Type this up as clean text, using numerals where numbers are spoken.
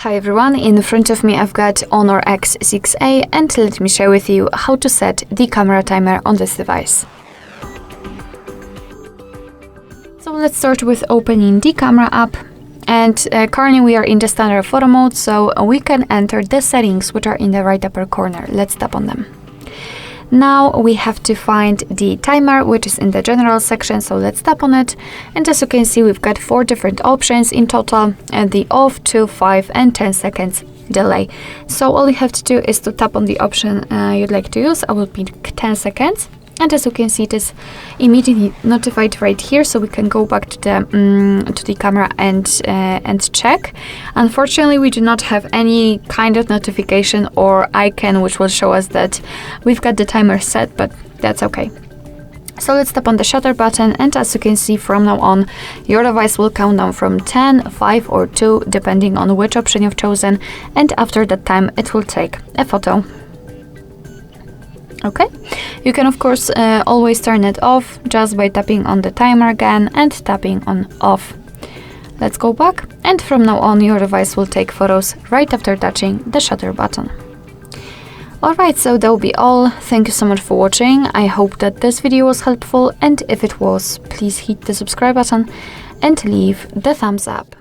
Hi everyone, in front of me I've got HONOR X6A and let me share with you how to set the camera timer on this device. So let's start with opening the camera app, and currently we are in the standard photo mode, so we can enter the settings which are in the right upper corner. Let's tap on them. Now we have to find the timer, which is in the general section, so let's tap on it. And as you can see, we've got 4 different options in total, and the off, 2, 5 and 10 seconds delay. So all you have to do is to tap on the option you'd like to use. I will pick 10 seconds. And as you can see, it is immediately notified right here, so we can go back to the camera and check. Unfortunately, we do not have any kind of notification or icon which will show us that we've got the timer set, but that's okay. So let's tap on the shutter button, and as you can see, from now on, your device will count down from 10, 5 or 2, depending on which option you've chosen, and after that time, it will take a photo. Okay, you can of course always turn it off just by tapping on the timer again and tapping on off. Let's go back, and from now on your device will take photos right after touching the shutter button. Alright, so that will be all. Thank you so much for watching. I hope that this video was helpful, and if it was, please hit the subscribe button and leave the thumbs up.